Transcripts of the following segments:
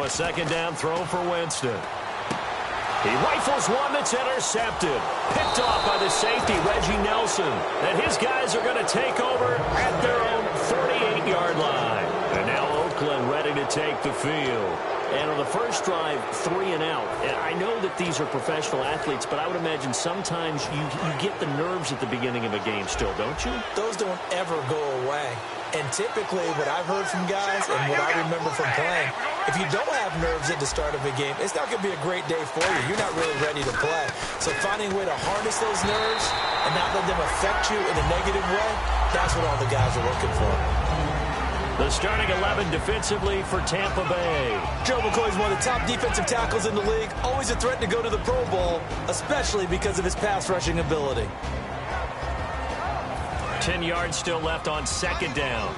a second down throw for Winston. He rifles one that's intercepted. Picked off by the safety, Reggie Nelson. And his guys are going to take over at their own 38-yard line. And now Oakland ready to take the field. And on the first drive, 3 and out. And I know that these are professional athletes, but I would imagine sometimes you get the nerves at the beginning of a game still, don't you? Those don't ever go away. And typically what I've heard from guys and what I remember from playing, if you don't have nerves at the start of a game, it's not going to be a great day for you. You're not really ready to play. So finding a way to harness those nerves and not let them affect you in a negative way, that's what all the guys are looking for. The starting 11 defensively for Tampa Bay. Joe McCoy is one of the top defensive tackles in the league. Always a threat to go to the Pro Bowl, especially because of his pass rushing ability. 10 yards still left on second down.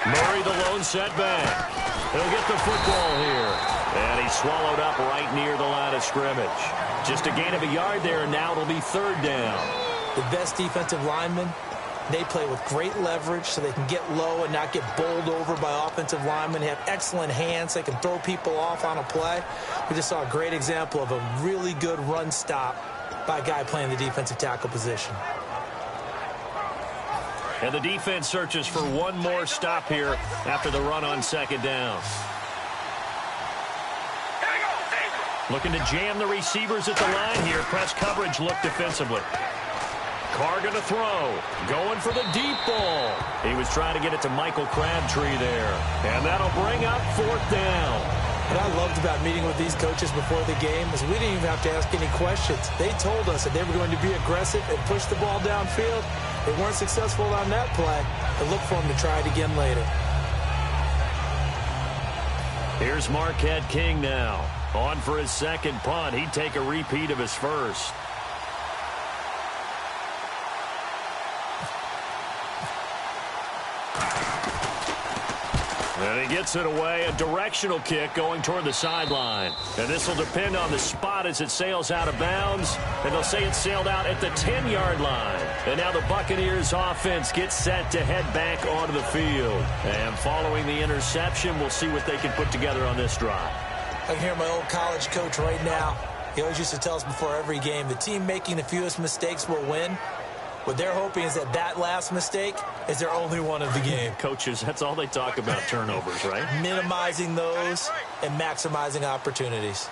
Murray the lone setback. He'll get the football here. And he's swallowed up right near the line of scrimmage. Just a gain of a yard there, and now it'll be third down. The best defensive linemen, they play with great leverage so they can get low and not get bowled over by offensive linemen. They have excellent hands. They can throw people off on a play. We just saw a great example of a really good run stop by a guy playing the defensive tackle position. And the defense searches for one more stop here after the run on second down. Looking to jam the receivers at the line here. Press coverage look defensively. Carr going to throw. Going for the deep ball. He was trying to get it to Michael Crabtree there. And that'll bring up fourth down. What I loved about meeting with these coaches before the game is we didn't even have to ask any questions. They told us that they were going to be aggressive and push the ball downfield. They weren't successful on that play, but look for them to try it again later. Here's Marquette King now. On for his second punt. He'd take a repeat of his first. And he gets it away, a directional kick going toward the sideline. And this will depend on the spot as it sails out of bounds. And they'll say it sailed out at the 10-yard line. And now the Buccaneers offense gets set to head back onto the field. And following the interception, we'll see what they can put together on this drive. I can hear my old college coach right now. He always used to tell us before every game, the team making the fewest mistakes will win. What they're hoping is that that last mistake is their only one of the game. Coaches, that's all they talk about, turnovers, right? Minimizing those and maximizing opportunities.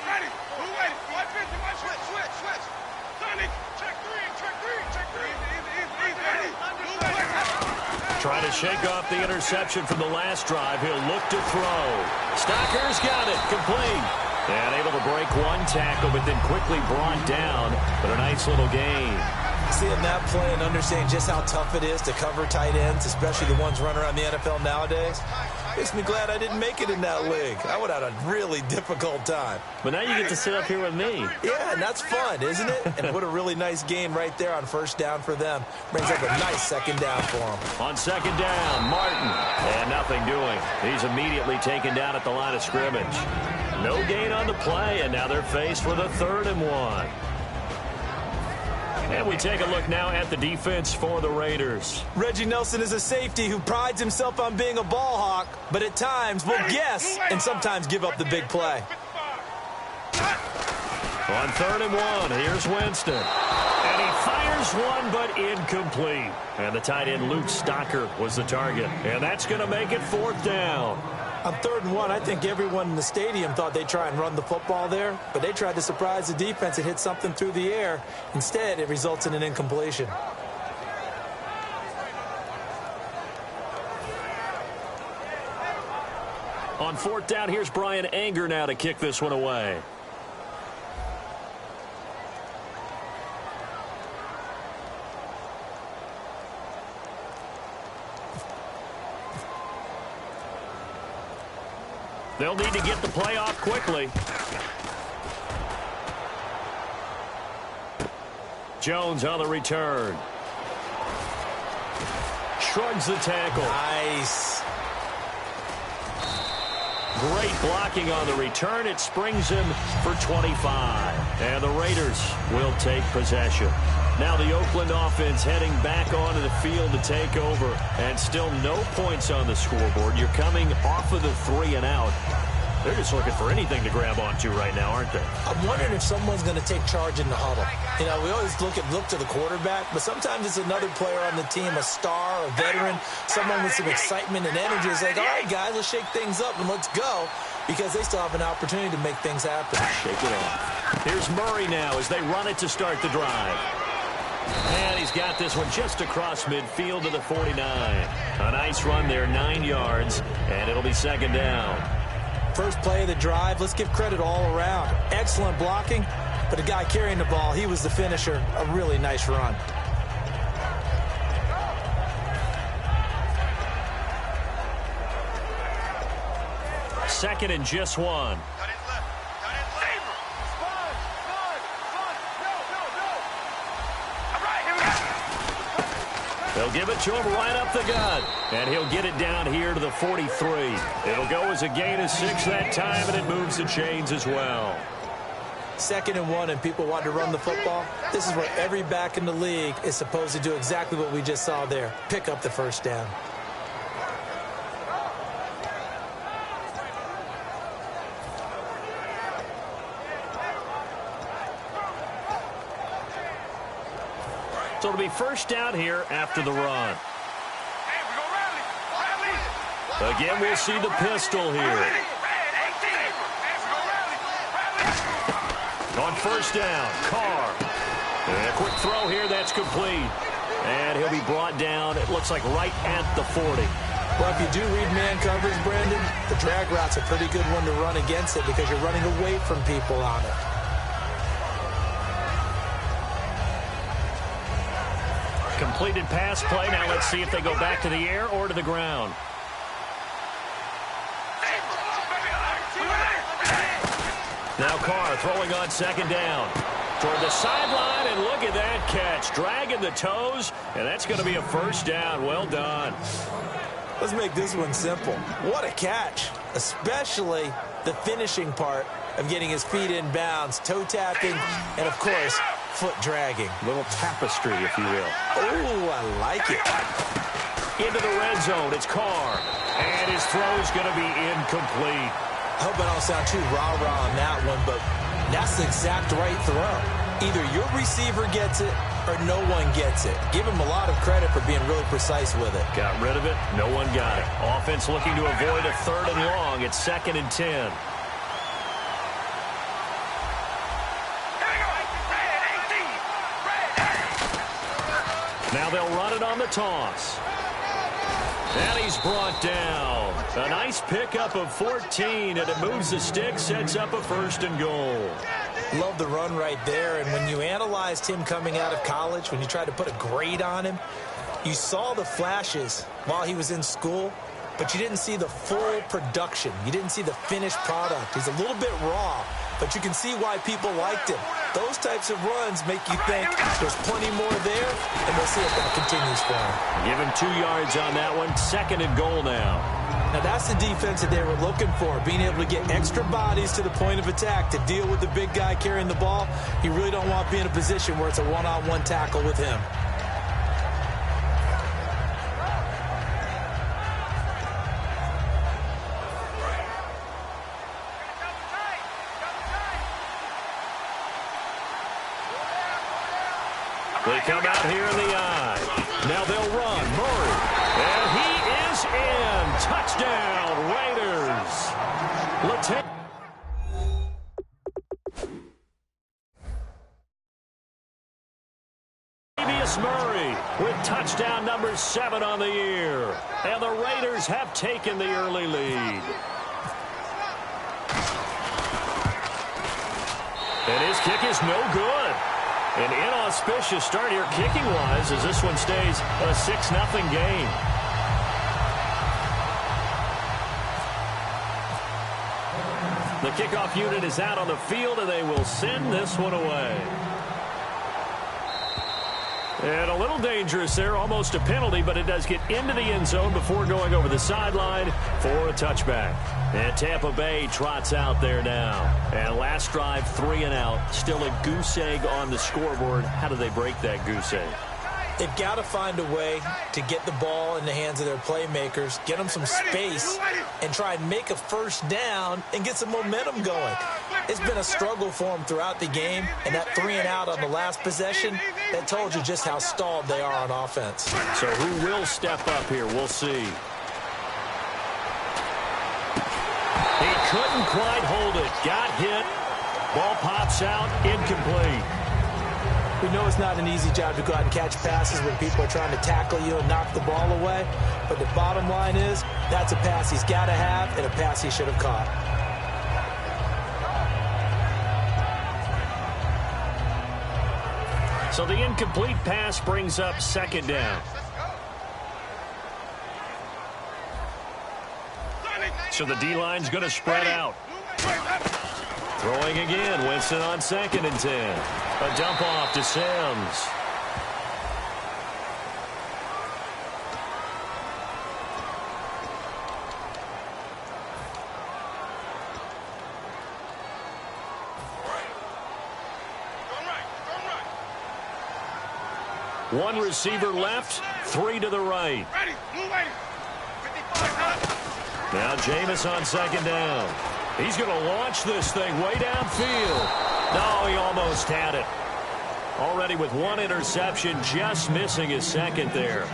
Ready. Who waiting? Watch this. Switch. Sonny, check three. Easy. Trying to shake off the interception from the last drive. He'll look to throw. Stocker's got it. Complete. And able to break one tackle, but then quickly brought down. But a nice little gain. Seeing that play and understanding just how tough it is to cover tight ends, especially the ones running around the NFL nowadays, makes me glad I didn't make it in that league. I would have had a really difficult time. But now you get to sit up here with me. Yeah, and that's fun, isn't it? And what a really nice gain right there on first down for them. Brings up a nice second down for them. On second down, Martin. And nothing doing. He's immediately taken down at the line of scrimmage. No gain on the play, and now they're faced with a 3rd and 1. And we take a look now at the defense for the Raiders. Reggie Nelson is a safety who prides himself on being a ball hawk, but at times will guess and sometimes give up the big play. On 3rd and 1, here's Winston. And he fires one, but incomplete. And the tight end, Luke Stocker, was the target. And that's going to make it 4th down. On 3rd and 1, I think everyone in the stadium thought they'd try and run the football there, but they tried to surprise the defense and hit something through the air. Instead, it results in an incompletion. On 4th down, here's Brian Anger now to kick this one away. They'll need to get the play off quickly. Jones on the return. Shrugs the tackle. Nice. Great blocking on the return. It springs him for 25. And the Raiders will take possession. Now the Oakland offense heading back onto the field to take over. And still no points on the scoreboard. You're coming off of the 3 and out. They're just looking for anything to grab onto right now, aren't they? I'm wondering if someone's going to take charge in the huddle. You know, we always look to the quarterback, but sometimes it's another player on the team, a star, a veteran, someone with some excitement and energy. It's like, all right, guys, let's shake things up and let's go, because they still have an opportunity to make things happen. Shake it off. Here's Murray now as they run it to start the drive. And he's got this one just across midfield to the 49. A nice run there, 9 yards, and it'll be second down. First play of the drive, let's give credit all around. Excellent blocking, but the guy carrying the ball, he was the finisher. A really nice run. Second and just 1. They'll give it to him right up the gut. And he'll get it down here to the 43. It'll go as a gain of 6 that time, and it moves the chains as well. Second and 1, and people want to run the football. This is where every back in the league is supposed to do exactly what we just saw there. Pick up the first down. So it'll be first down here after the run. Again, we'll see the pistol here. On first down, Carr. And a quick throw here, that's complete. And he'll be brought down, it looks like right at the 40. Well, if you do read man coverage, Brandon, the drag route's a pretty good one to run against it because you're running away from people on it. Completed pass play. Now let's see if they go back to the air or to the ground. Now Carr throwing on second down. Toward the sideline, and look at that catch. Dragging the toes, and that's going to be a first down. Well done. Let's make this one simple. What a catch, especially the finishing part of getting his feet in bounds, toe tapping, and, of course, foot dragging. Little tapestry, if you will. Oh, I like it. Into the red zone, it's Carr. And his throw's going to be incomplete. I hope I don't sound too rah-rah on that one, but that's the exact right throw. Either your receiver gets it or no one gets it. Give him a lot of credit for being really precise with it. Got rid of it. No one got it. Offense looking to avoid a 3rd and long. It's 2nd and 10. Now they'll run it on the toss. And he's brought down. A nice pickup of 14, and it moves the stick, sets up a 1st and goal. Love the run right there, and when you analyzed him coming out of college, when you tried to put a grade on him, you saw the flashes while he was in school, but you didn't see the full production. You didn't see the finished product. He's a little bit raw, but you can see why people liked him. Those types of runs make you think there's plenty more there, and we'll see if that continues for him. Give him 2 yards on that one. 2nd and goal now. Now, that's the defense that they were looking for, being able to get extra bodies to the point of attack to deal with the big guy carrying the ball. You really don't want to be in a position where it's a one-on-one tackle with him. They come out here in the eye. Now they'll run. Murray. And he is in. Touchdown, Raiders. Latavius Murray with touchdown number 7 on the year. And the Raiders have taken the early lead. And his kick is no good. An inauspicious start here kicking-wise as this one stays a 6-0 game. The kickoff unit is out on the field, and they will send this one away. And a little dangerous there, almost a penalty, but it does get into the end zone before going over the sideline for a touchback. And Tampa Bay trots out there now. And last drive, 3 and out. Still a goose egg on the scoreboard. How do they break that goose egg? They've got to find a way to get the ball in the hands of their playmakers, get them some space, and try and make a first down and get some momentum going. It's been a struggle for them throughout the game, and that 3 and out on the last possession, that told you just how stalled they are on offense. So who will step up here? We'll see. He couldn't quite hold it. Got hit. Ball pops out. Incomplete. We know it's not an easy job to go out and catch passes when people are trying to tackle you and knock the ball away. But the bottom line is, that's a pass he's got to have and a pass he should have caught. So the incomplete pass brings up second down. So the D-line's going to spread out. Throwing again, Winston on 2nd and 10. A dump off to Sims. One receiver left, 3 to the right. Now Jameis on 2nd down. He's going to launch this thing way downfield. No, he almost had it. Already with 1 interception, just missing his 2nd there.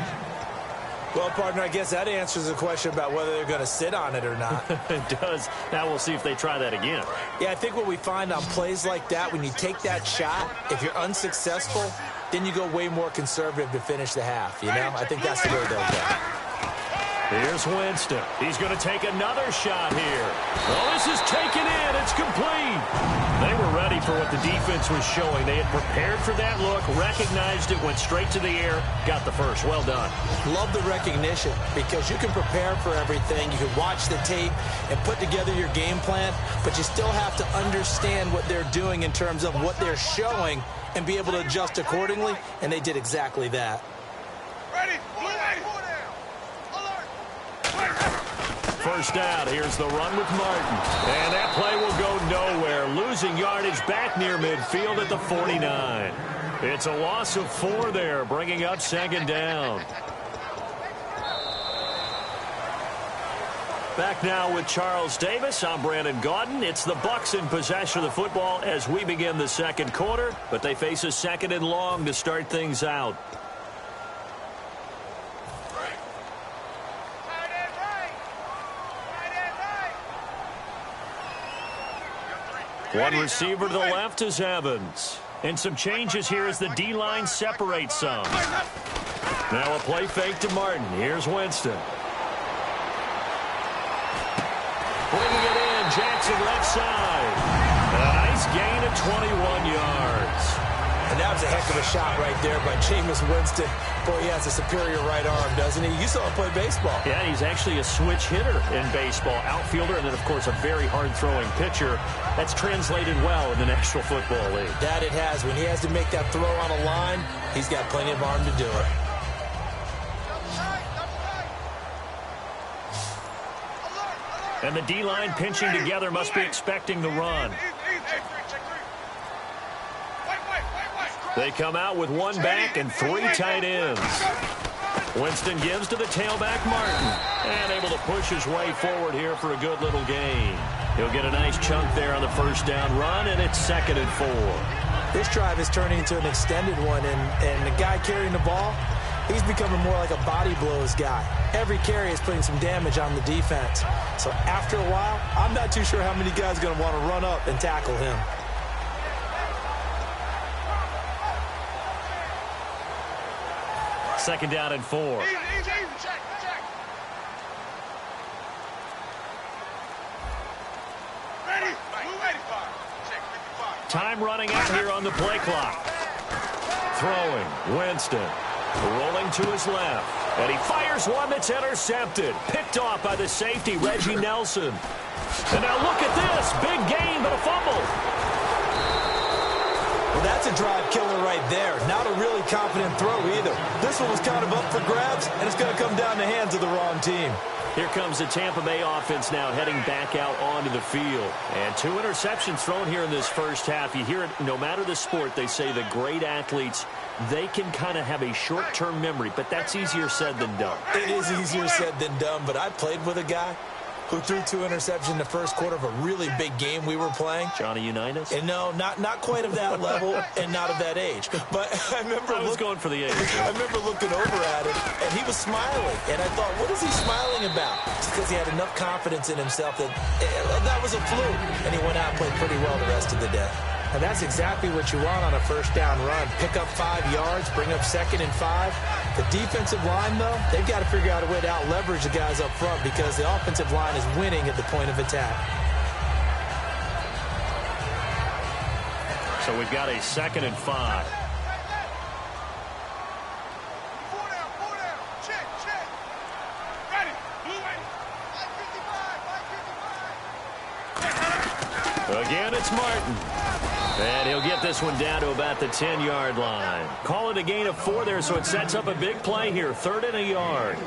Well, partner, I guess that answers the question about whether they're going to sit on it or not. It does. Now we'll see if they try that again. Yeah, I think what we find on plays like that, when you take that shot, if you're unsuccessful, then you go way more conservative to finish the half, you know? I think that's the way they'll go. Here's Winston. He's going to take another shot here. Oh, this is taken in. It's complete. They were ready for what the defense was showing. They had prepared for that look, recognized it, went straight to the air, got the first. Well done. Love the recognition because you can prepare for everything. You can watch the tape and put together your game plan, but you still have to understand what they're doing in terms of what they're showing and be able to adjust accordingly, and they did exactly that. Ready? First down. Here's the run with Martin. And that play will go nowhere. Losing yardage back near midfield at the 49. It's a loss of 4 there, bringing up 2nd down. Back now with Charles Davis. I'm Brandon Gaudin. It's the Bucs in possession of the football as we begin the 2nd quarter, but they face a 2nd and long to start things out. One receiver to the left is Evans. And some changes here as the D-line separates some. Now a play fake to Martin. Here's Winston. Bringing it in, Jackson left side. A nice gain of 21 yards. And that was a heck of a shot right there by Jameis Winston. Boy, he has a superior right arm, doesn't he? You saw him play baseball. Yeah, he's actually a switch hitter in baseball. Outfielder, and then, of course, a very hard-throwing pitcher. That's translated well in the National Football League. That it has. When he has to make that throw on a line, he's got plenty of arm to do it. And the D-line pinching together must be expecting the run. They come out with 1 back and 3 tight ends. Winston gives to the tailback, Martin. And able to push his way forward here for a good little gain. He'll get a nice chunk there on the first down run, and it's 2nd and 4. This drive is turning into an extended one, and the guy carrying the ball, he's becoming more like a body blows guy. Every carry is putting some damage on the defense. So after a while, I'm not too sure how many guys are going to want to run up and tackle him. Second down and 4. Time running out here on the play clock. Throwing, Winston. Rolling to his left. And he fires one that's intercepted. Picked off by the safety, Reggie Nelson. And now look at this. Big gain, but a fumble. Well, that's a drive killer right there. Not a really confident throw either. This one was kind of up for grabs, and it's going to come down the hands of the wrong team. Here comes the Tampa Bay offense now heading back out onto the field. And 2 interceptions thrown here in this first half. You hear it, no matter the sport, they say the great athletes, they can kind of have a short-term memory, but that's easier said than done. It is easier said than done, but I played with a guy who threw 2 interceptions in the first quarter of a really big game we were playing. Johnny Unitas? And no, not quite of that level and not of that age. But I remember I was going for the age. I remember looking over at him, and he was smiling. And I thought, what is he smiling about? It's because he had enough confidence in himself that was a fluke. And he went out and played pretty well the rest of the day. And that's exactly what you want on a first down run. Pick up 5 yards, bring up 2nd and 5. The defensive line, though, they've got to figure out a way to out-leverage the guys up front because the offensive line is winning at the point of attack. So we've got a 2nd and 5. 4 down. Check. Ready. Blue way. Line 55. Again, it's Martin. And he'll get this one down to about the 10-yard line. Call it a gain of 4 there, so it sets up a big play here. 3rd and a yard.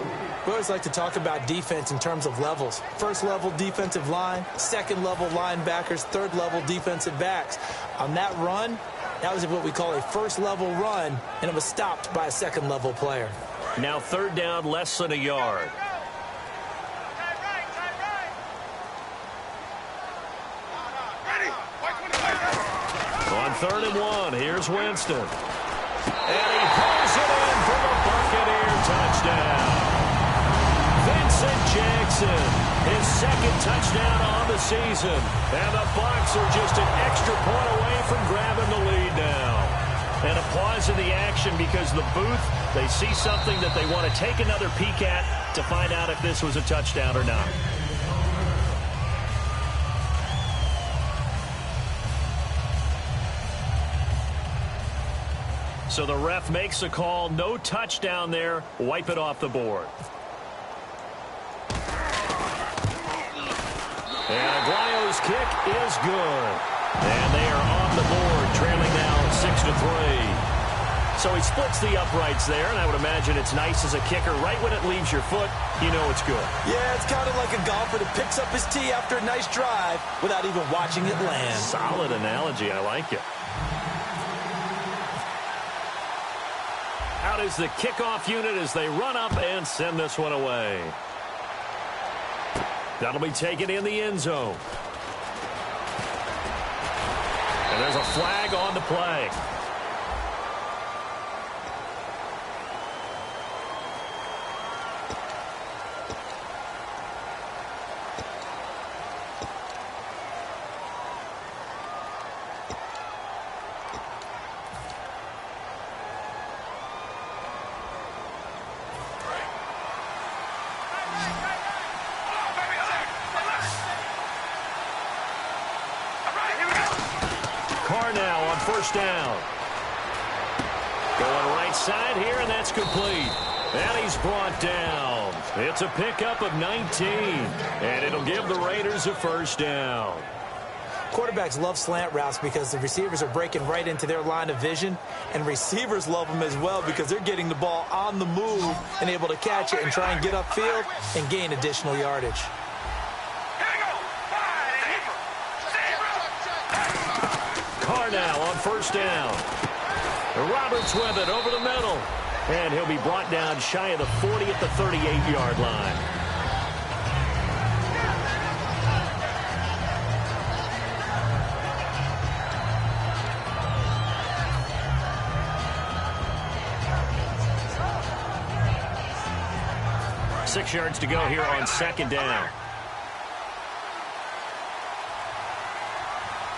We always like to talk about defense in terms of levels. 1st level defensive line, 2nd level linebackers, 3rd level defensive backs. On that run, that was what we call a 1st level run, and it was stopped by a 2nd level player. Now 3rd down, less than a yard. On 3rd and 1, here's Winston. And he pulls it in for the Buccaneer touchdown. Vincent Jackson, his 2nd touchdown on the season. And the Bucs are just an extra point away from grabbing the lead now. And a pause in the action because the booth, they see something that they want to take another peek at to find out if this was a touchdown or not. So the ref makes a call. No touchdown there. Wipe it off the board. And Aguayo's kick is good. And they are on the board, trailing now 6-3. So he splits the uprights there, and I would imagine it's nice as a kicker. Right when it leaves your foot, you know it's good. Yeah, it's kind of like a golfer that picks up his tee after a nice drive without even watching it land. Solid analogy. I like it. Out is the kickoff unit as they run up and send this one away. That'll be taken in the end zone. And there's a flag on the play. First down. Going right side here, and that's complete. And he's brought down. It's a pickup of 19, and it'll give the Raiders a first down. Quarterbacks love slant routes because the receivers are breaking right into their line of vision, and receivers love them as well because they're getting the ball on the move and able to catch it and try and get upfield and gain additional yardage. Now on first down. Roberts with it over the middle. And he'll be brought down shy of the 40 at the 38-yard line. Six yards to go here on 2nd down.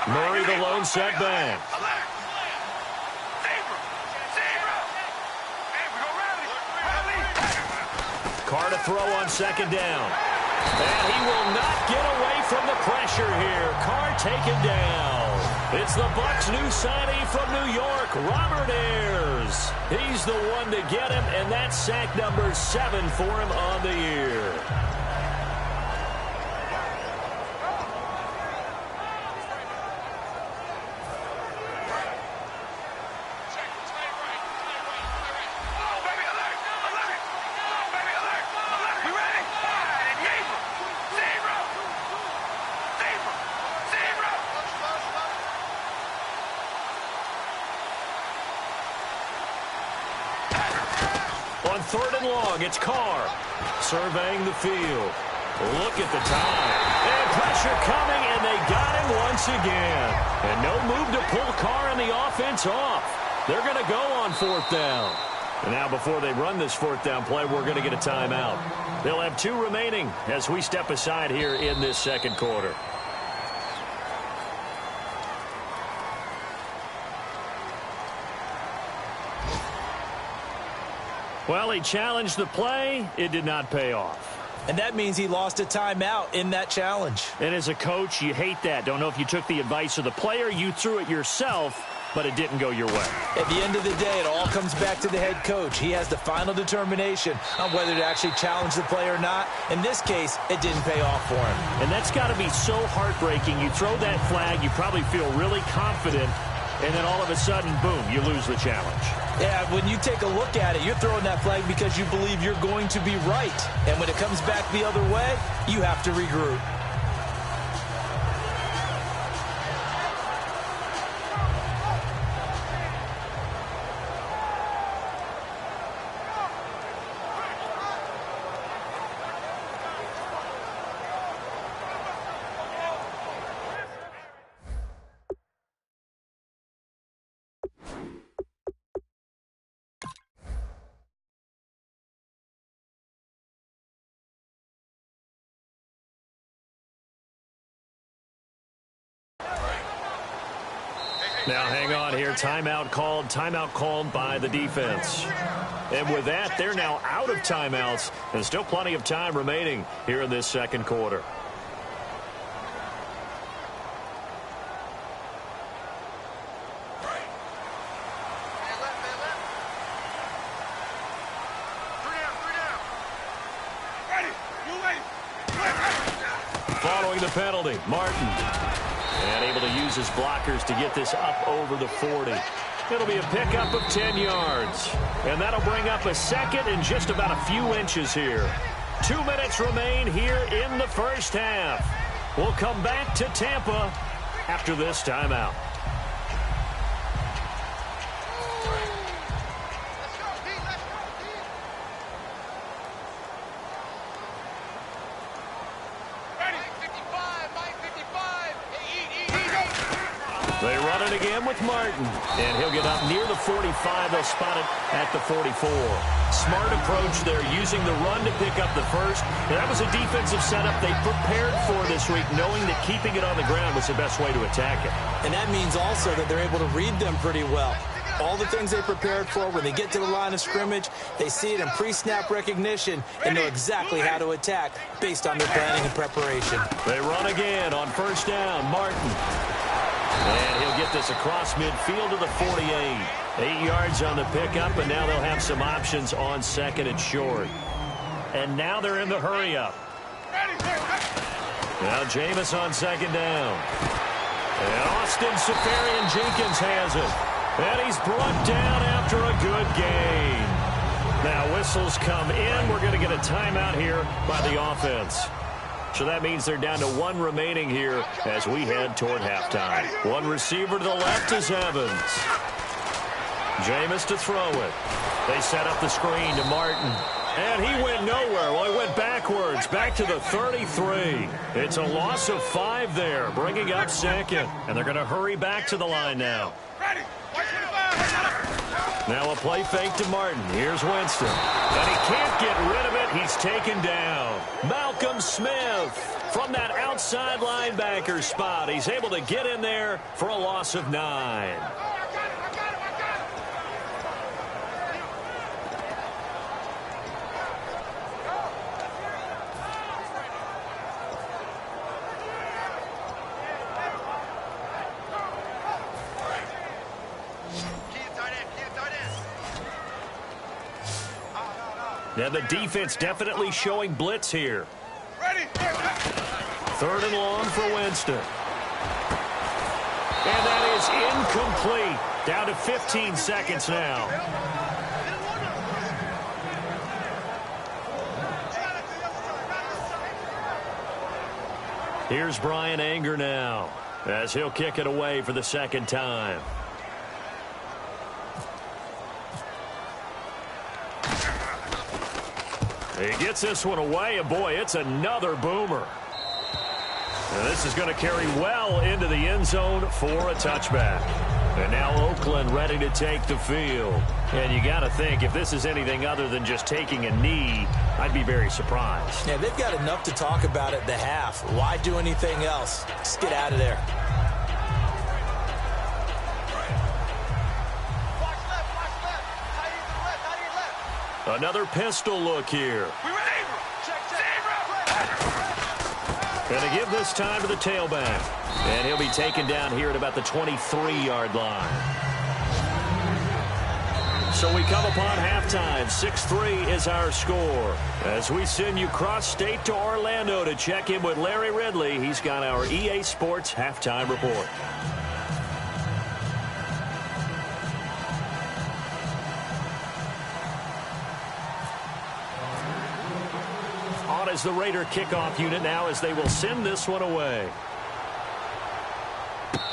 Murray, the lone setback. Carr to throw on 2nd down. And he will not get away from the pressure here. Carr taken down. It's the Bucs' new signing from New York, Robert Ayers. He's the one to get him, and that's sack number 7 for him on the year. third and long. It's Carr surveying the field. Look at the time. And pressure coming, and they got him once again. And no move to pull Carr and the offense off. They're going to go on fourth down. And now before they run this fourth down play, we're going to get a timeout. They'll have 2 remaining as we step aside here in this second quarter. Well, he challenged the play. It did not pay off. And that means he lost a timeout in that challenge. And as a coach, you hate that. Don't know if you took the advice of the player, you threw it yourself, but it didn't go your way. At the end of the day, it all comes back to the head coach. He has the final determination on whether to actually challenge the play or not. In this case, it didn't pay off for him. And that's got to be so heartbreaking. You throw that flag, you probably feel really confident, and then all of a sudden, boom, you lose the challenge. Yeah, when you take a look at it, you're throwing that flag because you believe you're going to be right. And when it comes back the other way, you have to regroup. Now hang on here. Timeout called by the defense. And with that, they're now out of timeouts. And still plenty of time remaining here in this second quarter. Following the penalty, Martin. And able to use his blockers to get this up over the 40. It'll be a pickup of 10 yards. And that'll bring up a second and just about a few inches here. 2 minutes remain here in the first half. We'll come back to Tampa after this timeout. They run it again with Martin. And he'll get up near the 45. They'll spot it at the 44. Smart approach there, using the run to pick up the first. And that was a defensive setup they prepared for this week, knowing that keeping it on the ground was the best way to attack it. And that means also that they're able to read them pretty well. All the things they prepared for, when they get to the line of scrimmage, they see it in pre-snap recognition and know exactly how to attack based on their planning and preparation. They run again on first down. Martin. And he'll get this across midfield to the 48. 8 yards on the pickup, and now they'll have some options on second and short. And now they're in the hurry-up. Now Jameis on second down. And Austin Safarian-Jenkins has it. And he's brought down after a good gain. Now whistles come in. We're going to get a timeout here by the offense. So that means they're down to 1 remaining here as we head toward halftime. One receiver to the left is Evans. Jameis to throw it. They set up the screen to Martin. And he went nowhere. Well, he went backwards, back to the 33. It's a loss of 5 there, bringing up second. And they're going to hurry back to the line now. Now a play fake to Martin. Here's Winston. And he can't get rid of it. He's taken down. Malcolm Smith from that outside linebacker spot. He's able to get in there for a loss of 9. Now the defense definitely showing blitz here. Third and long for Winston. And that is incomplete. Down to 15 seconds now. Here's Brian Anger now as he'll kick it away for the second time. He gets this one away, and boy, it's another boomer. And this is going to carry well into the end zone for a touchback. And now Oakland ready to take the field. And you got to think, if this is anything other than just taking a knee, I'd be very surprised. Yeah, they've got enough to talk about at the half. Why do anything else? Just get out of there. Another pistol look here. Going to give this time to the tailback. And he'll be taken down here at about the 23-yard line. So we come upon halftime. 6-3 is our score. As we send you cross-state to Orlando to check in with Larry Ridley, he's got our EA Sports halftime report. As the Raider kickoff unit now as they will send this one away.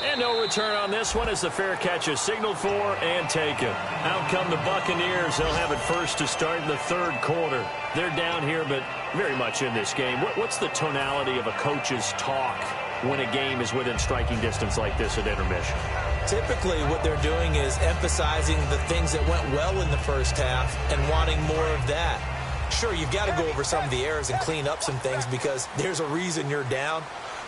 And no return on this one as the fair catch is signaled for and taken. Out come the Buccaneers. They'll have it first to start in the third quarter. They're down here, but very much in this game. What's the tonality of a coach's talk when a game is within striking distance like this at intermission? Typically, what they're doing is emphasizing the things that went well in the first half and wanting more of that. Sure, you've got to go over some of the errors and clean up some things because there's a reason you're down.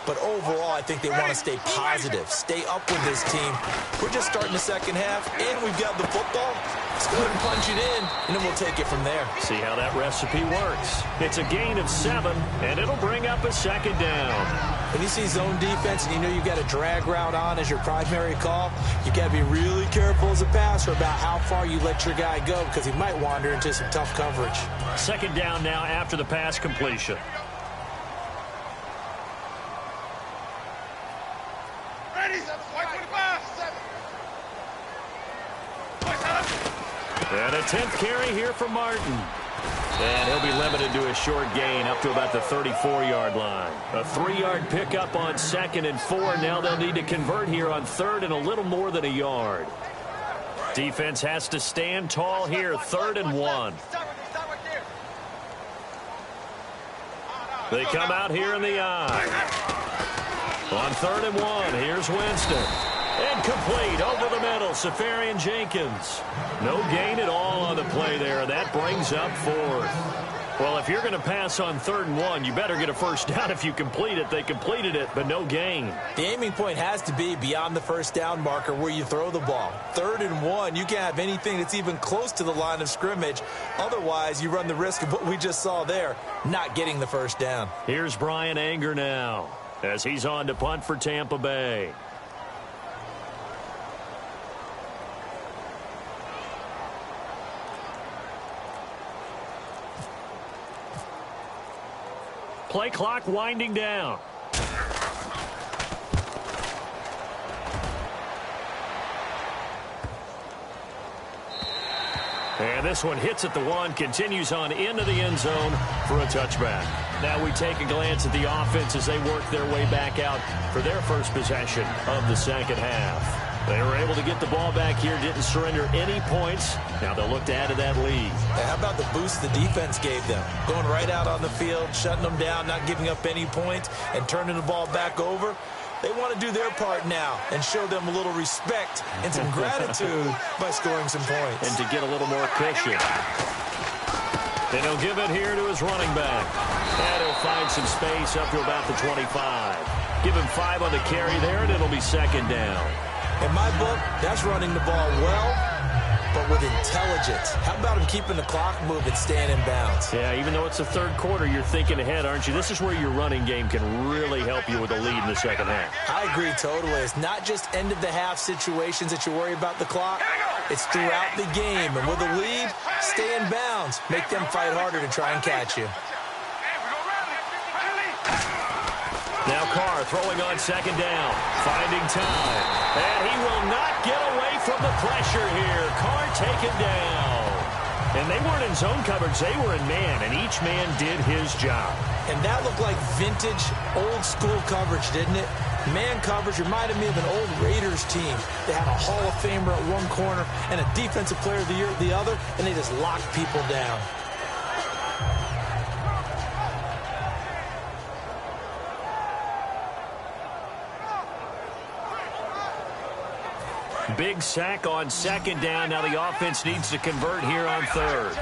But overall, I think they want to stay positive, stay up with this team. We're just starting the second half, and we've got the football. Let's go ahead and punch it in, and then we'll take it from there. See how that recipe works. It's a gain of 7, and it'll bring up a second down. When you see zone defense and you know you've got a drag route on as your primary call, you've got to be really careful as a passer about how far you let your guy go because he might wander into some tough coverage. Second down now after the pass completion. And a 10th carry here for Martin. And he'll be limited to a short gain up to about the 34-yard line. A 3-yard pickup on 2nd and 4. Now they'll need to convert here on 3rd and a little more than a yard. Defense has to stand tall here, 3rd and 1. They come out here in the eye. On 3rd and 1, here's Winston. Incomplete over the middle, Safarian Jenkins. No gain at all on the play there. That brings up 4th. Well, if you're going to pass on 3rd and 1, you better get a first down if you complete it. They completed it, but no gain. The aiming point has to be beyond the first down marker where you throw the ball. 3rd and 1, you can't have anything that's even close to the line of scrimmage. Otherwise, you run the risk of what we just saw there, not getting the first down. Here's Brian Anger now as he's on to punt for Tampa Bay. Play clock winding down. And this one hits at the 1, continues on into the end zone for a touchback. Now we take a glance at the offense as they work their way back out for their first possession of the second half. They were able to get the ball back here, didn't surrender any points. Now they'll look to add to that lead. How about the boost the defense gave them? Going right out on the field, shutting them down, not giving up any points, and turning the ball back over. They want to do their part now and show them a little respect and some gratitude by scoring some points. And to get a little more cushion. And he'll give it here to his running back. And he'll find some space up to about the 25. Give him 5 on the carry there, and it'll be second down. In my book, that's running the ball well, but with intelligence. How about him keeping the clock moving, staying in bounds? Yeah, even though it's the third quarter, you're thinking ahead, aren't you? This is where your running game can really help you with a lead in the second half. I agree totally. It's not just end-of-the-half situations that you worry about the clock. It's throughout the game. And with a lead, stay in bounds. Make them fight harder to try and catch you. Now Carr throwing on second down, finding time. And he will not get away from the pressure here. Carr taken down. And they weren't in zone coverage, they were in man, and each man did his job. And that looked like vintage, old-school coverage, didn't it? Man coverage reminded me of an old Raiders team. They had a Hall of Famer at one corner and a Defensive Player of the Year at the other, and they just locked people down. Big sack on second down. Now the offense needs to convert here on third.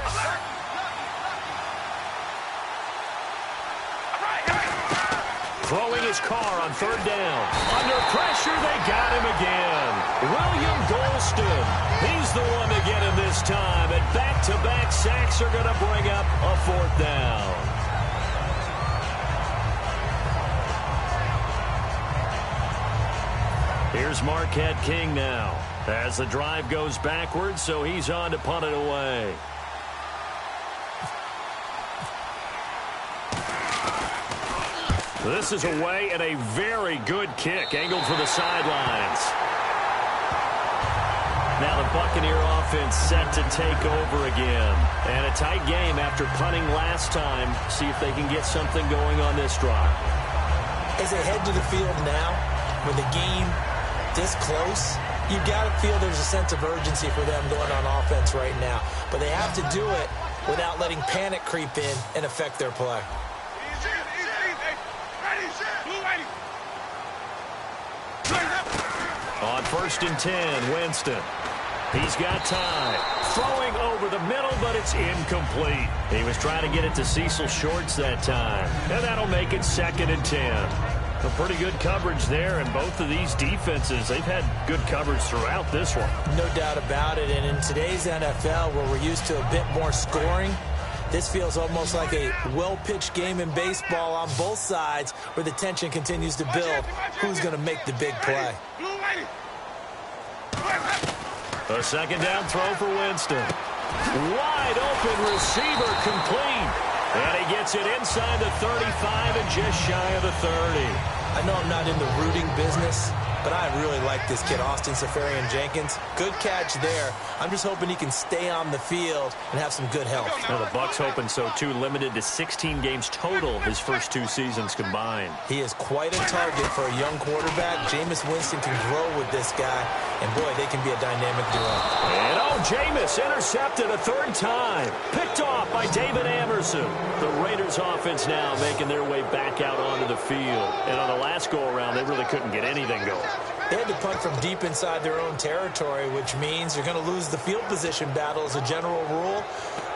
Throwing his car on third down. Under pressure, they got him again. William Golston. He's the one to get him this time. And back-to-back sacks are going to bring up a fourth down. Here's Marquette King now. As the drive goes backwards, so he's on to punt it away. This is away and a very good kick, angled for the sidelines. Now the Buccaneer offense set to take over again. And a tight game after punting last time. See if they can get something going on this drive. As they head to the field now, with the game this close, you've got to feel there's a sense of urgency for them going on offense right now. But they have to do it without letting panic creep in and affect their play. On 1st and 10, Winston. He's got time. Throwing over the middle, but it's incomplete. He was trying to get it to Cecil Shorts that time. And that'll make it 2nd and 10. A pretty good coverage there, and both of these defenses, they've had good coverage throughout this one. No doubt about it, and in today's NFL, where we're used to a bit more scoring, this feels almost like a well-pitched game in baseball on both sides where the tension continues to build. Who's going to make the big play? A second down throw for Winston. Wide open receiver complete. And he gets it inside the 35 and just shy of the 30. I know I'm not in the rooting business, but I really like this kid, Austin Seferian-Jenkins. Good catch there. I'm just hoping he can stay on the field and have some good health. Now the Bucs hoping so too. Limited to 16 games total his first 2 seasons combined. He is quite a target for a young quarterback. Jameis Winston can grow with this guy, and boy, they can be a dynamic duo. And Jameis intercepted a 3rd time. Picked off by David Amerson. The Raiders offense now making their way back out onto the field. And on the last go-around, they really couldn't get anything going. They had to punt from deep inside their own territory, which means you're going to lose the field position battle as a general rule.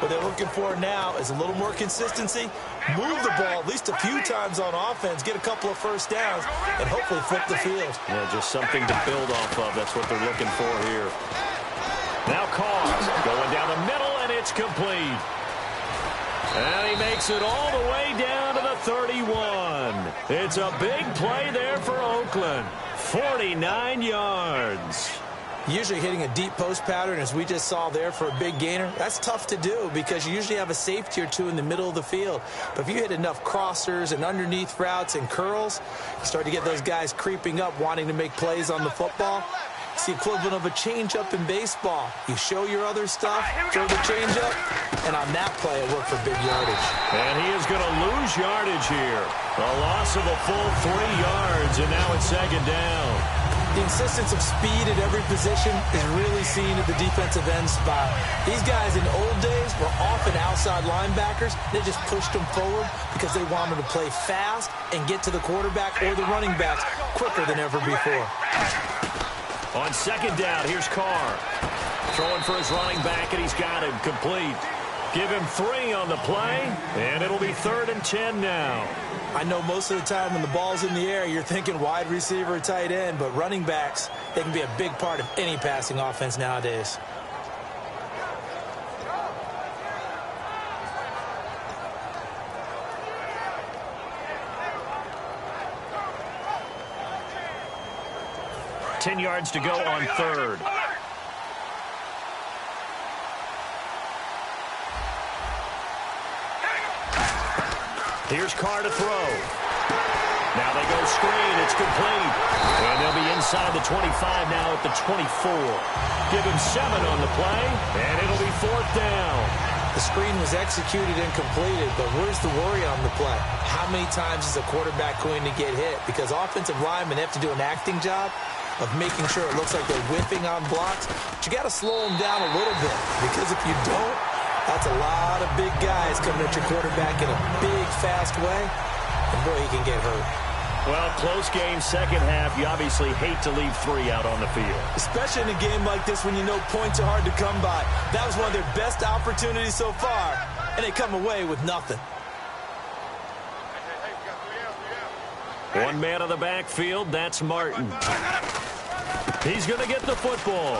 What they're looking for now is a little more consistency, move the ball at least a few times on offense, get a couple of first downs, and hopefully flip the field. Yeah, just something to build off of. That's what they're looking for here. Now Carr going down the middle, and it's complete. And he makes it all the way down to the 31. It's a big play there for Oakland. 49 yards. Usually hitting a deep post pattern, as we just saw there for a big gainer, that's tough to do because you usually have a safety or two in the middle of the field. But if you hit enough crossers and underneath routes and curls, you start to get those guys creeping up, wanting to make plays on the football. It's the equivalent of a change-up in baseball. You show your other stuff, throw the change-up, and on that play, it worked for big yardage. And he is going to lose yardage here. A loss of a full 3 yards, and now it's 2nd down. The insistence of speed at every position is really seen at the defensive end spot. These guys in old days were often outside linebackers. They just pushed them forward because they wanted to play fast and get to the quarterback or the running backs quicker than ever before. On 2nd down, here's Carr. Throwing for his running back, and he's got him complete. Give him 3 on the play, and it'll be 3rd and 10 now. I know most of the time when the ball's in the air, you're thinking wide receiver or tight end, but running backs, they can be a big part of any passing offense nowadays. Ten yards to go on 3rd. Here's Carr to throw. Now they go screen. It's complete. And they'll be inside the 25 now at the 24. Give him 7 on the play, and it'll be 4th down. The screen was executed and completed, but where's the worry on the play? How many times is a quarterback going to get hit? Because offensive linemen have to do an acting job of making sure it looks like they're whiffing on blocks. But you got to slow them down a little bit, because if you don't, that's a lot of big guys coming at your quarterback in a big, fast way. And boy, he can get hurt. Well, close game, second half. You obviously hate to leave 3 out on the field. Especially in a game like this when you know points are hard to come by. That was one of their best opportunities so far, and they come away with nothing. One man on the backfield, that's Martin. He's going to get the football.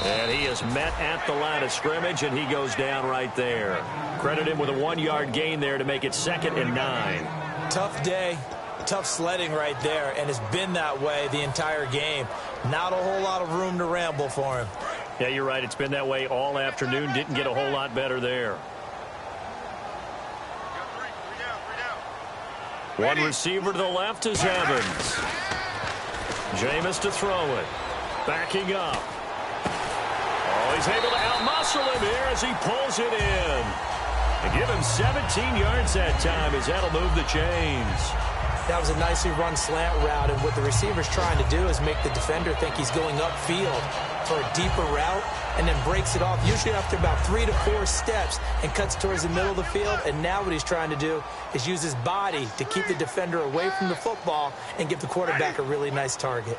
And he is met at the line of scrimmage, and he goes down right there. Credit him with a 1-yard gain there to make it 2nd and 9. Tough day. Tough sledding right there, and it's been that way the entire game. Not a whole lot of room to ramble for him. Yeah, you're right. It's been that way all afternoon. Didn't get a whole lot better there. One receiver to the left is Evans. Jameis to throw it. Backing up. Oh, he's able to outmuscle him here as he pulls it in. And give him 17 yards that time as that'll move the chains. That was a nicely run slant route, and what the receiver's trying to do is make the defender think he's going upfield for a deeper route and then breaks it off, usually after about 3 to 4 steps, and cuts towards the middle of the field. And now what he's trying to do is use his body to keep the defender away from the football and give the quarterback a really nice target.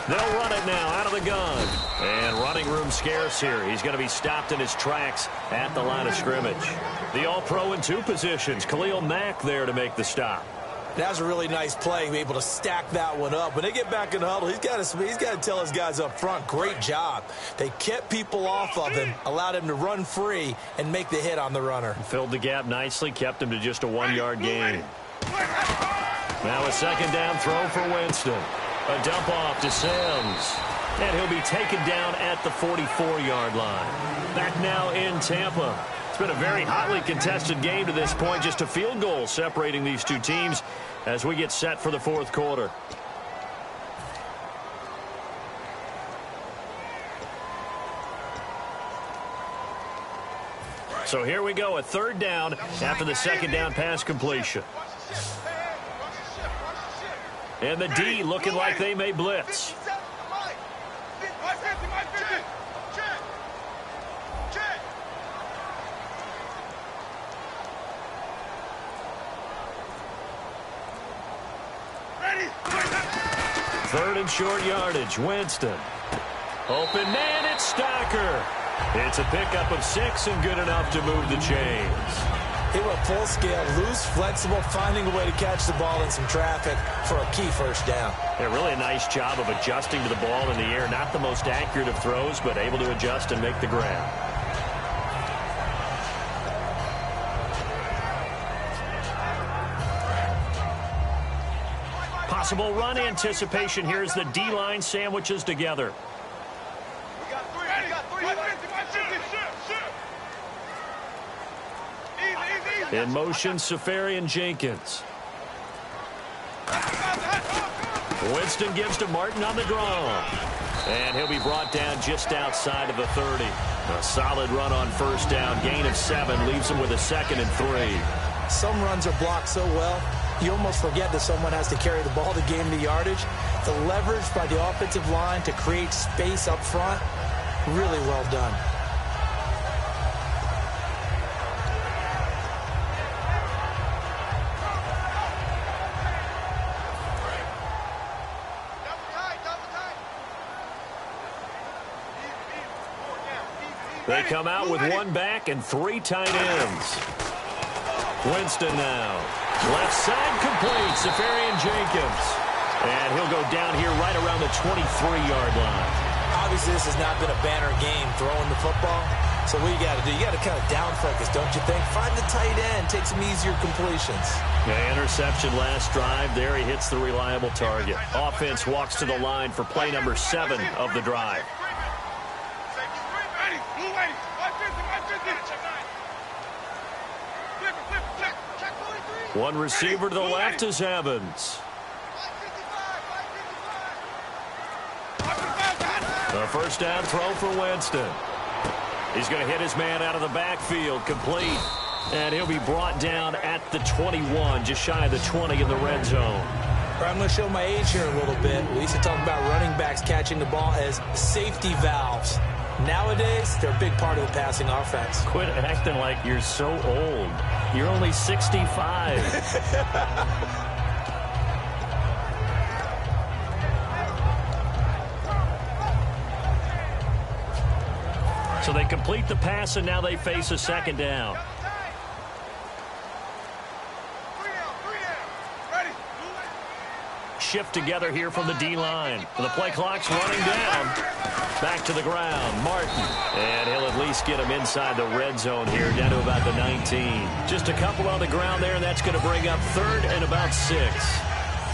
They'll run it now out of the gun. And running room scarce here. He's going to be stopped in his tracks at the line of scrimmage. The All-Pro in 2 positions. Khalil Mack there to make the stop. That was a really nice play, be able to stack that one up. When they get back in the huddle, he's got to tell his guys up front, great job. They kept people off of him, allowed him to run free, and make the hit on the runner. Filled the gap nicely, kept him to just a 1-yard gain. Now a 2nd down throw for Winston. A dump off to Sims. And he'll be taken down at the 44-yard line. Back now in Tampa. It's been a very hotly contested game to this point. Just a field goal separating these 2 teams as we get set for the 4th quarter. So here we go, a 3rd down after the 2nd down pass completion. And the D looking like they may blitz. Third and short yardage, Winston. Open man, it's Stacker. It's a pickup of 6 and good enough to move the chains. They were full scale, loose, flexible, finding a way to catch the ball in some traffic for a key 1st down. Yeah, really a nice job of adjusting to the ball in the air. Not the most accurate of throws, but able to adjust and make the grab. Possible run anticipation here as the D-line sandwiches together. In motion, Safarian Jenkins. Winston gives to Martin on the draw. And he'll be brought down just outside of the 30. A solid run on 1st down. Gain of 7 leaves him with a 2nd and 3. Some runs are blocked so well, you almost forget that someone has to carry the ball to gain the yardage. The leverage by the offensive line to create space up front, really well done. They come out with 1 back and 3 tight ends. Winston now. Left side complete. Safarian Jenkins. And he'll go down here right around the 23-yard line. Obviously, this has not been a banner game throwing the football. So what you got to do, you got to kind of down focus, don't you think? Find the tight end, take some easier completions. Yeah, interception last drive. There he hits the reliable target. Offense walks to the line for play number 7 of the drive. One receiver to the left is Evans. The 1st down throw for Winston. He's going to hit his man out of the backfield, complete. And he'll be brought down at the 21, just shy of the 20 in the red zone. I'm going to show my age here a little bit. We used to talk about running backs catching the ball as safety valves. Nowadays, they're a big part of the passing offense. Quit acting like you're so old. You're only 65. So they complete the pass, and now they face a second down. Shift together here from the D-line. The play clock's running down. Back to the ground, Martin. And he'll at least get him inside the red zone here, down to about the 19. Just a couple on the ground there, and that's going to bring up 3rd and about 6.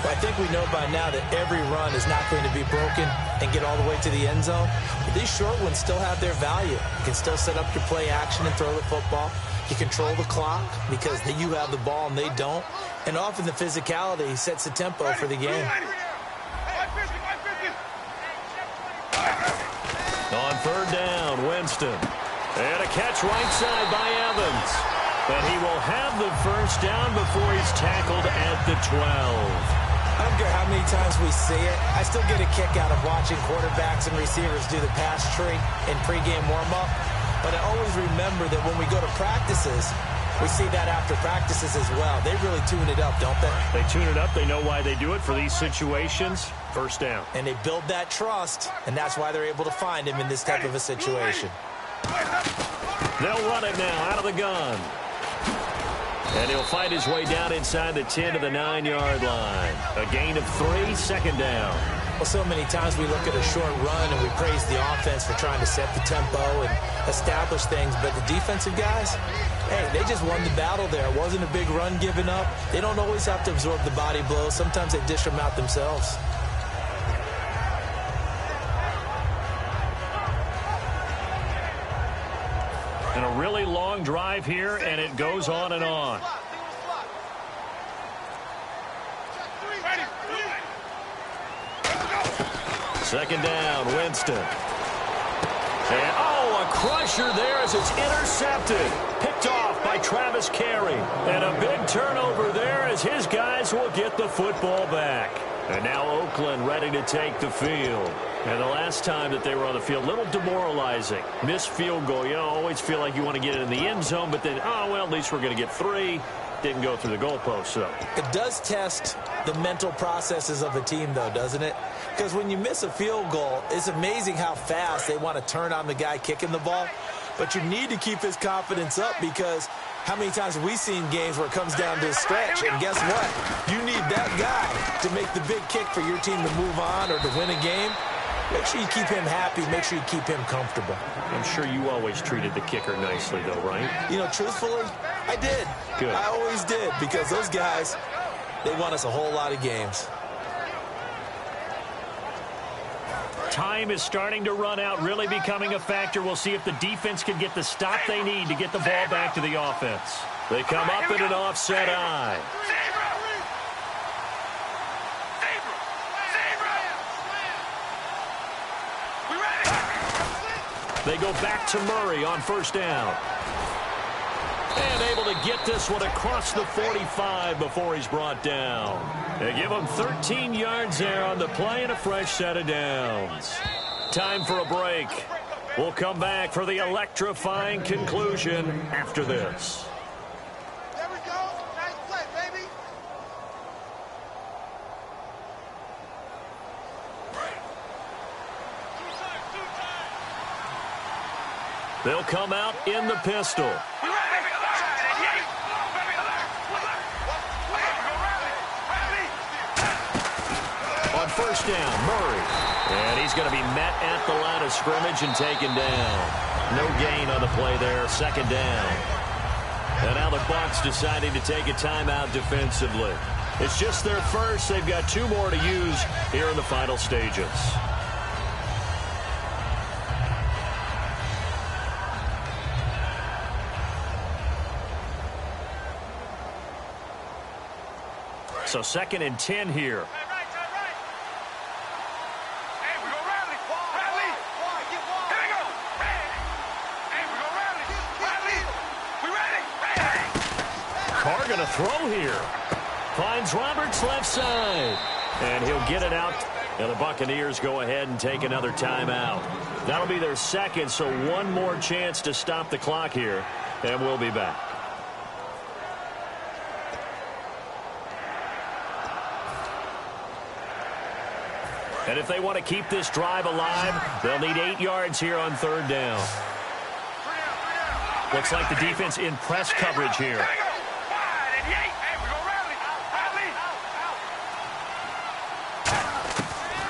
Well, I think we know by now that every run is not going to be broken and get all the way to the end zone. But these short ones still have their value. You can still set up your play action and throw the football. You control the clock because you have the ball and they don't. And often the physicality sets the tempo for the game. On 3rd down, Winston. And a catch right side by Evans. But he will have the first down before he's tackled at the 12. I don't care how many times we see it. I still get a kick out of watching quarterbacks and receivers do the pass tree in pregame warm-up. But I always remember that when we go to practices, we see that after practices as well. They really tune it up, don't they? They tune it up. They know why they do it for these situations. First down. And they build that trust, and that's why they're able to find him in this type of a situation. They'll run it now out of the gun. And he'll fight his way down inside the 10 to the 9-yard line. A gain of 3, second down. Well, so many times we look at a short run and we praise the offense for trying to set the tempo and establish things. But the defensive guys, hey, they just won the battle there. It wasn't a big run given up. They don't always have to absorb the body blows. Sometimes they dish them out themselves. And a really long drive here, and it goes on and on. Second down, Winston. And, a crusher there as it's intercepted. Picked off by Travis Carey. And a big turnover there as his guys will get the football back. And now Oakland ready to take the field. And the last time that they were on the field, a little demoralizing. Missed field goal. You always feel like you want to get it in the end zone, but then, at least we're going to get 3. Didn't go through the goalpost, so. It does test the mental processes of a team, though, doesn't it? Because when you miss a field goal, it's amazing how fast they want to turn on the guy kicking the ball. But you need to keep his confidence up because how many times have we seen games where it comes down to a stretch? And guess what? You need that guy to make the big kick for your team to move on or to win a game. Make sure you keep him happy. Make sure you keep him comfortable. I'm sure you always treated the kicker nicely, though, right? You know, truthfully, I did. Good. I always did because those guys, they won us a whole lot of games. Time is starting to run out, really becoming a factor. We'll see if the defense can get the stop they need to get the ball back to the offense. They come up in an offset eye. They go back to Murray on first down. And able to get this one across the 45 before he's brought down. They give him 13 yards there on the play and a fresh set of downs. Time for a break. We'll come back for the electrifying conclusion after this. There we go. Nice play, baby. They'll come out in the pistol. On first down, Murray. And he's going to be met at the line of scrimmage and taken down. No gain on the play there, second down. And now the Bucs deciding to take a timeout defensively. It's just their first. They've got 2 more to use here in the final stages. So 2nd and 10 here. Carr going to throw here. Finds Roberts left side. And he'll get it out. And the Buccaneers go ahead and take another timeout. That'll be their second, so one more chance to stop the clock here. And we'll be back. And if they want to keep this drive alive, they'll need 8 yards here on third down. Looks like the defense in press coverage here.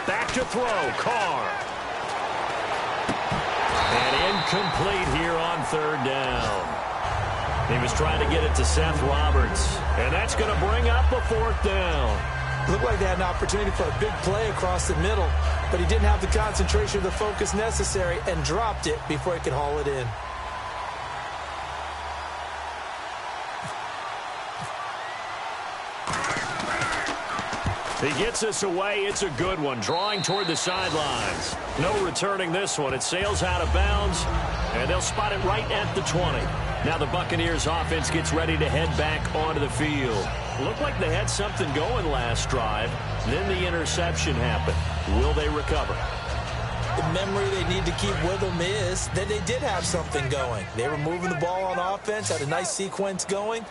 Back to throw, Carr. And incomplete here on third down. He was trying to get it to Seth Roberts. And that's going to bring up a fourth down. Looked like they had an opportunity for a big play across the middle, but he didn't have the concentration or the focus necessary and dropped it before he could haul it in. He gets us away. It's a good one. Drawing toward the sidelines. No returning this one. It sails out of bounds, and they'll spot it right at the 20. Now the Buccaneers offense gets ready to head back onto the field. Looked like they had something going last drive. Then the interception happened. Will they recover? The memory they need to keep with them is that they did have something going. They were moving the ball on offense, had a nice sequence going.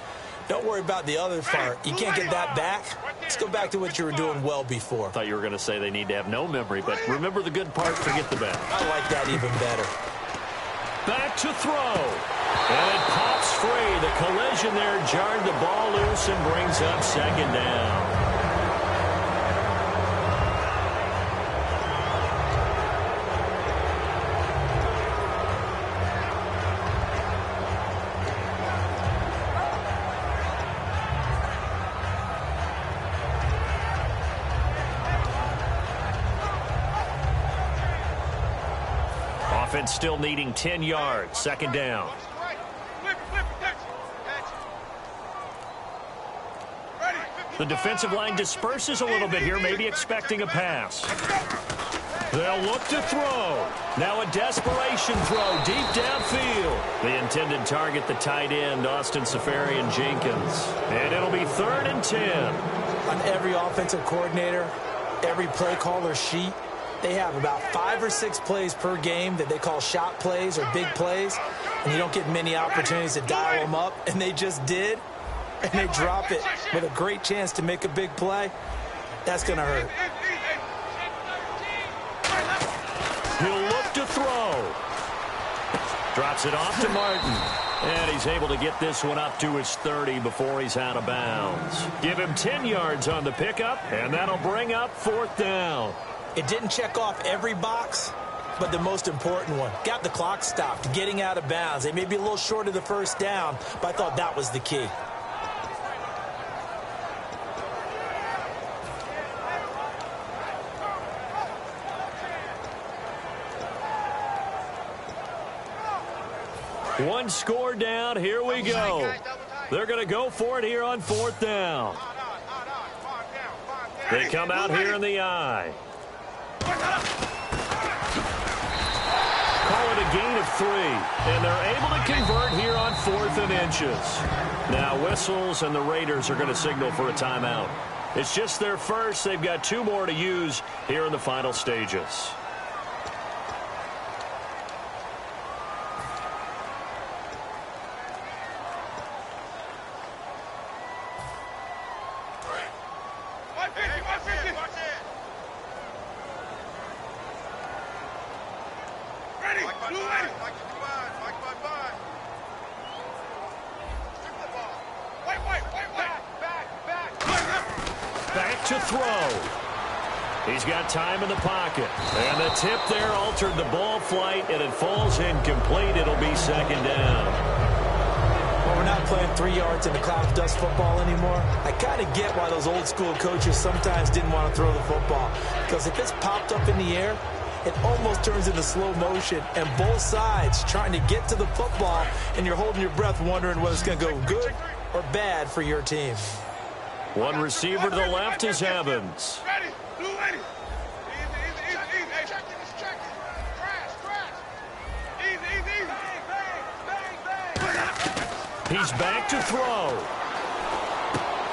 Don't worry about the other part. You can't get that back. Let's go back to what you were doing well before. I thought you were going to say they need to have no memory, but remember the good part, forget the bad. I like that even better. Back to throw. And it pops free. The collision there jarred the ball loose and brings up second down. Offense still needing 10 yards. Second down. The defensive line disperses a little bit here, maybe expecting a pass. They'll look to throw. Now a desperation throw deep downfield. The intended target, the tight end, Austin Safarian-Jenkins. And it'll be 3rd and 10. On every offensive coordinator, every play caller sheet, they have about 5 or 6 plays per game that they call shot plays or big plays, and you don't get many opportunities to dial them up, and they just did, and they drop it with a great chance to make a big play. That's going to hurt. He'll look to throw. Drops it off to Martin. And he's able to get this one up to his 30 before he's out of bounds. Give him 10 yards on the pickup, and that'll bring up 4th down. It didn't check off every box, but the most important one. Got the clock stopped, getting out of bounds. They may be a little short of the first down, but I thought that was the key. One score down. Here we go. They're going to go for it here on 4th down. They come out here in the eye. Call it a gain of 3, and they're able to convert here on 4th and inches. Now whistles, and the Raiders are going to signal for a timeout. It's just their first. They've got 2 more to use here in the final stages. To throw. He's got time in the pocket. And the tip there altered the ball flight, and it falls incomplete. It'll be 2nd down. Well, we're not playing 3 yards in the cloud of dust football anymore. I kind of get why those old school coaches sometimes didn't want to throw the football. Because if it's popped up in the air, it almost turns into slow motion, and both sides trying to get to the football, and you're holding your breath wondering whether it's going to go good or bad for your team. One receiver to the left is Evans. He's back to throw.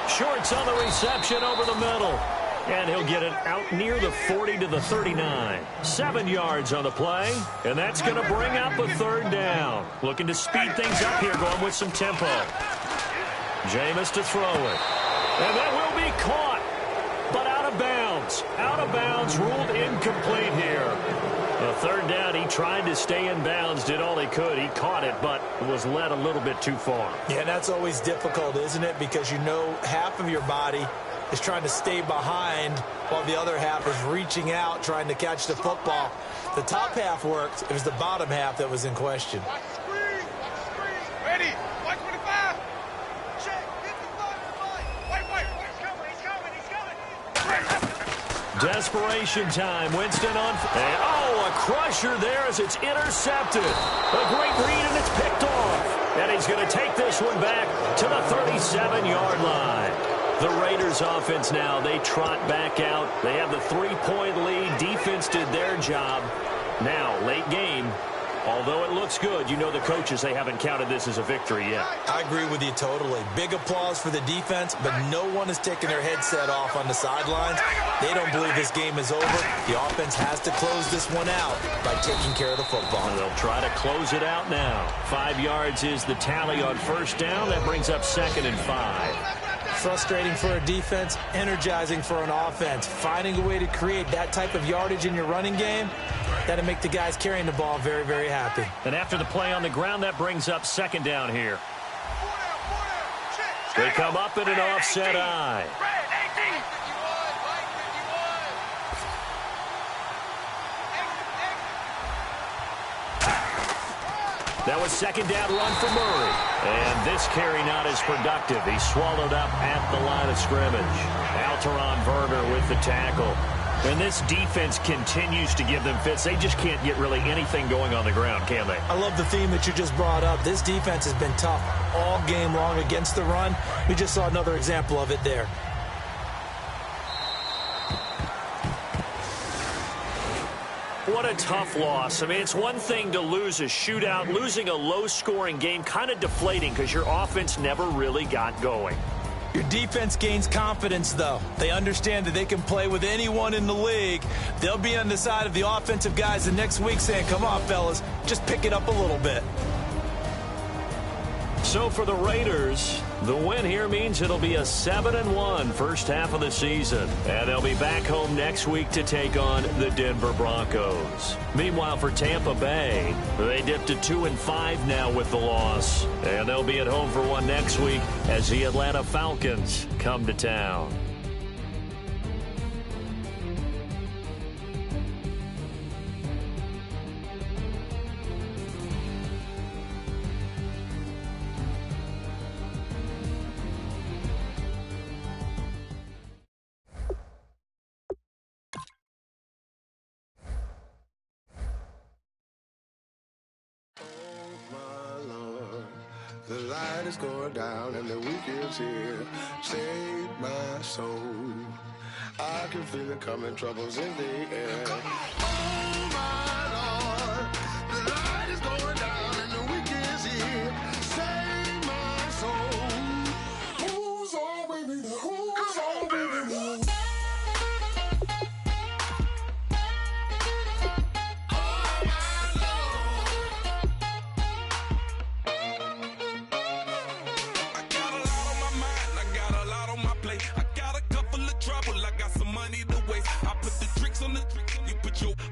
Shorts on the reception over the middle. And he'll get it out near the 40 to the 39. 7 yards on the play, and that's going to bring up a third down. Looking to speed things up here, going with some tempo. Jameis to throw it. And that will be caught, but out of bounds. Out of bounds, ruled incomplete here. A third down, he tried to stay in bounds, did all he could. He caught it, but was led a little bit too far. Yeah, that's always difficult, isn't it? Because you know half of your body is trying to stay behind while the other half is reaching out, trying to catch the football. The top half worked. It was the bottom half that was in question. Watch the screen. Watch the screen. Ready. White 25. Check. 55. White. He's coming. Desperation time. Winston on. And, a crusher there as it's intercepted. A great read, and it's picked off. And he's going to take this one back to the 37-yard line. The Raiders offense now, they trot back out. They have the 3-point lead. Defense did their job. Now, late game, although it looks good, you know the coaches, they haven't counted this as a victory yet. I agree with you totally. Big applause for the defense, but no one is taking their headset off on the sidelines. They don't believe this game is over. The offense has to close this one out by taking care of the football. And they'll try to close it out now. 5 yards is the tally on first down. That brings up 2nd and 5. Frustrating for a defense, energizing for an offense. Finding a way to create that type of yardage in your running game, that'll make the guys carrying the ball very, very happy. And after the play on the ground, that brings up 2nd down here. They come up in an offset eye. That was 2nd down run for Murray. And this carry not as productive. He swallowed up at the line of scrimmage. Alteron Verner with the tackle. And this defense continues to give them fits. They just can't get really anything going on the ground, can they? I love the theme that you just brought up. This defense has been tough all game long against the run. We just saw another example of it there. What a tough loss. I mean, it's one thing to lose a shootout. Losing a low-scoring game, kind of deflating because your offense never really got going. Your defense gains confidence, though. They understand that they can play with anyone in the league. They'll be on the side of the offensive guys the next week saying, come on, fellas, just pick it up a little bit. So for the Raiders, the win here means it'll be a 7-1 first half of the season. And they'll be back home next week to take on the Denver Broncos. Meanwhile, for Tampa Bay, they dipped to 2-5 now with the loss. And they'll be at home for one next week as the Atlanta Falcons come to town. The light is going down and the week is here. Save my soul. I can feel it coming, troubles in the air. Oh my Lord, the light is going down and the week is here. Save my soul. Who's on with me? Who's on with me?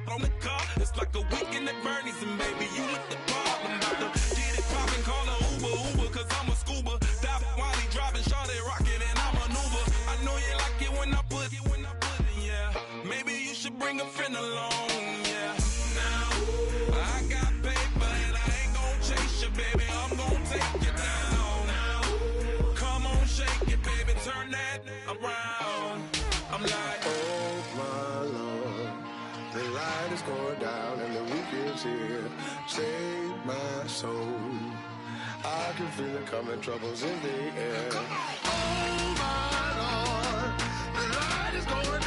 On the car, it's like a weekend at Bernie's, and baby, you with the problem. About to get it poppin', call a Uber, cause I'm a scuba. Dive while he driving, shawty rockin', and I maneuver. I know you like it when I put it, yeah. Maybe you should bring a friend along, yeah. Now, I got paper, and I ain't gon' chase you, baby. I'm gon' take you down. Now, come on, shake it, baby, turn that around. I'm like, oh my Lord. The light is going down and the week is here. Save my soul. I can feel it coming, troubles in the air. Oh my Lord, the light is going